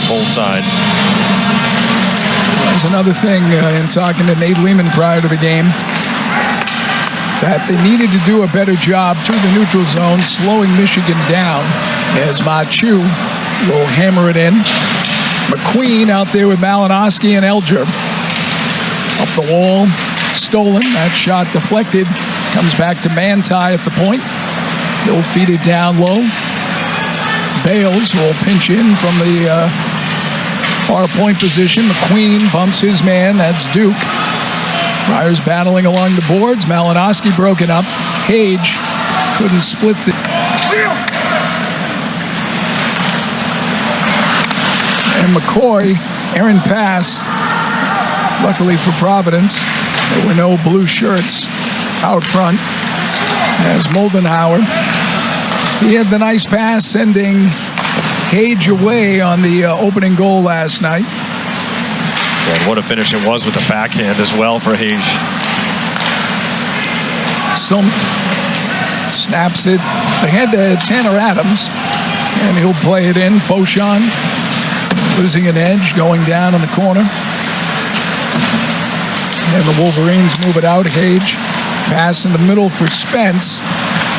both sides. There's another thing in talking to Nate Lehman prior to the game, that they needed to do a better job through the neutral zone, slowing Michigan down as Machu will hammer it in. McQueen out there with Malinowski and Elger. Up the wall, stolen. That shot deflected. Comes back to Manti at the point. He'll feed it down low. Bales will pinch in from the far point position. McQueen bumps his man. That's Duke. Friars battling along the boards. Malinowski broken up. Hage couldn't split the... And McCoy, Aaron pass. Luckily for Providence, there were no blue shirts out front. As Moldenhauer, he had the nice pass sending Hage away on the opening goal last night. And what a finish it was with the backhand as well for Hage. Sumpf snaps it ahead to Tanner Adams, and he'll play it in. Fauchon losing an edge, going down in the corner. And the Wolverines move it out. Hage pass in the middle for Spence.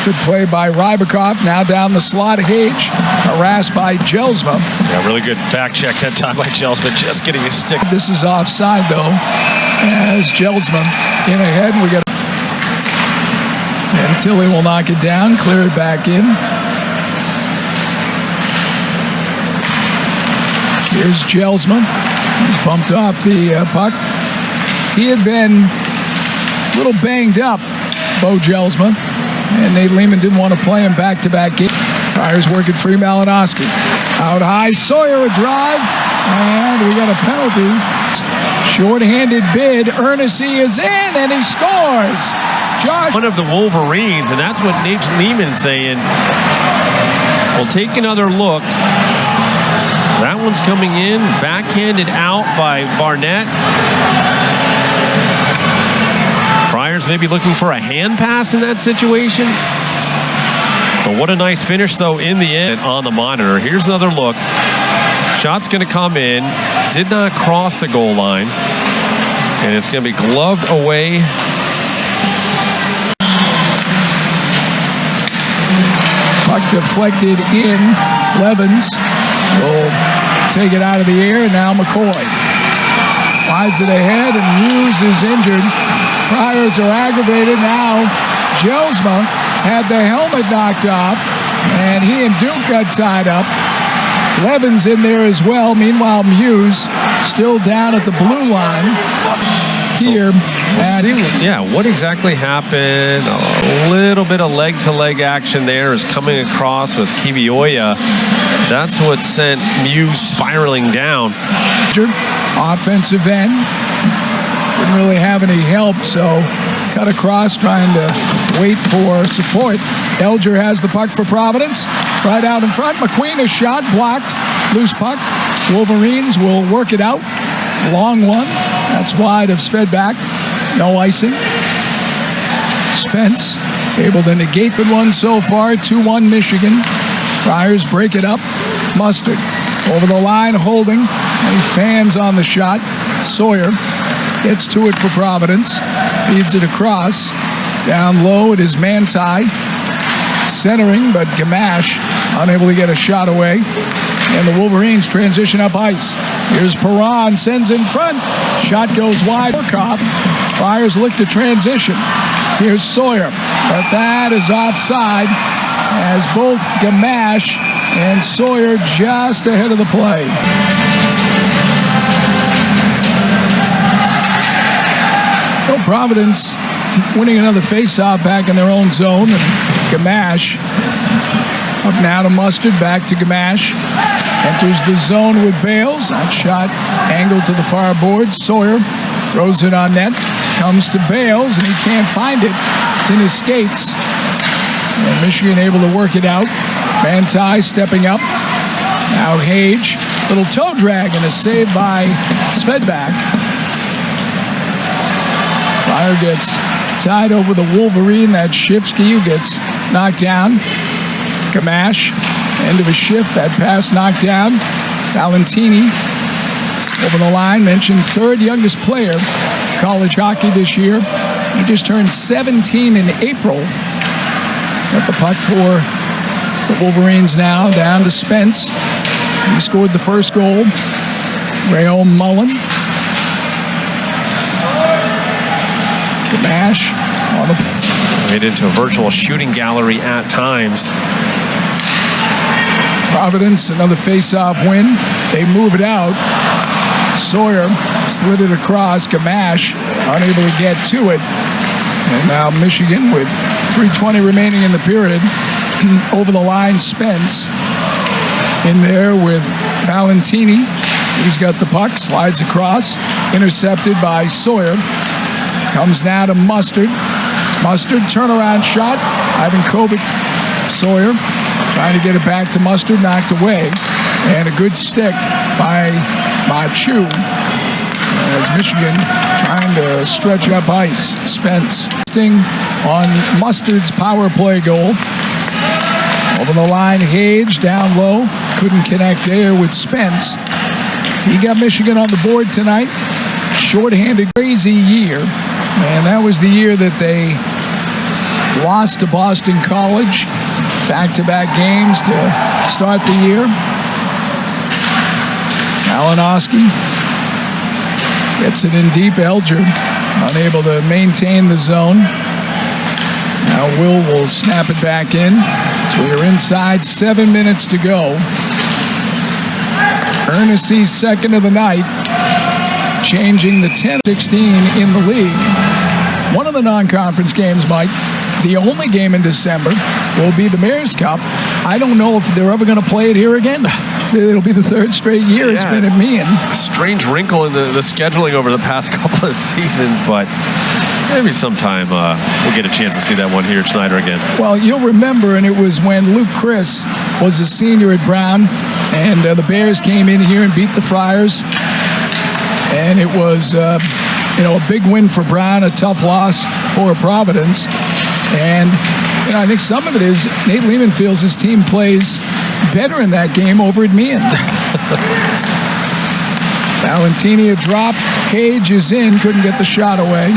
Good play by Rybakov. Now down the slot. Hage harassed by Jelsma. Yeah, really good back check that time by Jelsma, just getting his stick. This is offside though, as Jelsma in ahead. We got, and Tilly will knock it down, clear it back in. Here's Jelsma. He's bumped off the puck. He had been a little banged up, Bo Jelsma, and Nate Lehman didn't want to play him back-to-back games. Friars working free. Malinowski out high. Sawyer a drive, and we got a penalty. Short-handed bid. Ernestine is in, and he scores. Josh. One of the Wolverines, and that's what Nate Lehman's saying. We'll take another look. That one's coming in, backhanded out by Barnett. Friars maybe looking for a hand pass in that situation. But what a nice finish, though, in the end on the monitor. Here's another look. Shot's going to come in. Did not cross the goal line. And it's going to be gloved away. Puck deflected in. Levens will take it out of the air. Now McCoy slides it ahead, and Muse is injured. Friars are aggravated now. Jelsma had the helmet knocked off, and he and Duke got tied up. Levens in there as well. Meanwhile, Muse still down at the blue line. Here. Yeah, what exactly happened? A little bit of leg-to-leg action there is coming across with Kivioya. That's what sent Muse spiraling down. Offensive end. Didn't really have any help, so cut across trying to wait for support. Elger has the puck for Providence. Right out in front. McQueen is shot, blocked. Loose puck. Wolverines will work it out. Long one. That's wide of Svedback. No icing. Spence able to negate the one so far. 2-1 Michigan. Friars break it up. Mustard over the line, holding. And he fans on the shot. Sawyer gets to it for Providence. Feeds it across. Down low, it is Manti. Centering, but Gamache unable to get a shot away. And the Wolverines transition up ice. Here's Perron, sends in front. Shot goes wide. Friars look to transition. Here's Sawyer, but that is offside as both Gamache and Sawyer just ahead of the play. So Providence winning another faceoff back in their own zone, and Gamache up now to Mustard, back to Gamache. Enters the zone with Bales. That shot angled to the far board. Sawyer throws it on net. Comes to Bales, and he can't find it. It's in his skates. And Michigan able to work it out. Manti stepping up. Now Hage. Little toe drag and a save by Svedback. Fire gets tied over the Wolverine. That's Shifsky who gets knocked down. Gamache. End of a shift. That pass knocked down. Valentini over the line. Mentioned third youngest player college hockey this year. He just turned 17 in April. He's got the puck for the Wolverines now, down to Spence. He scored the first goal. Rayo Mullen. Gamache on the... Made into a virtual shooting gallery at times. Providence, another face-off win. They move it out. Sawyer slid it across. Gamache unable to get to it. And now Michigan with 3:20 remaining in the period. Over the line, Spence in there with Valentini. He's got the puck, slides across, intercepted by Sawyer. Comes now to Mustard. Mustard, turnaround shot. Ivan Kovic, Sawyer trying to get it back to Mustard, knocked away. And a good stick by Machu as Michigan trying to stretch up ice. Spence sting on Mustard's power play goal. Over the line, Hage down low. Couldn't connect there with Spence. He got Michigan on the board tonight. Shorthanded, crazy year. And that was the year that they lost to Boston College. Back-to-back games to start the year. Malinowski gets it in deep. Eldred unable to maintain the zone. Now will snap it back in. So we are inside, 7 minutes to go. Ernestie's second of the night, changing the 10-16 in the league. One of the non-conference games, Mike, the only game in December, will be the Mayor's Cup. I don't know if they're ever going to play it here again. It'll be the third straight year it's been at Meehan. Strange wrinkle in the scheduling over the past couple of seasons, but maybe sometime we'll get a chance to see that one here at Schneider again. Well, you'll remember, and it was when Luke Chris was a senior at Brown, and the Bears came in here and beat the Friars. And it was, a big win for Brown, a tough loss for Providence. And I think some of it is Nate Lehman feels his team plays better in that game over at Meehan. Valentini a drop. Hage is in, couldn't get the shot away.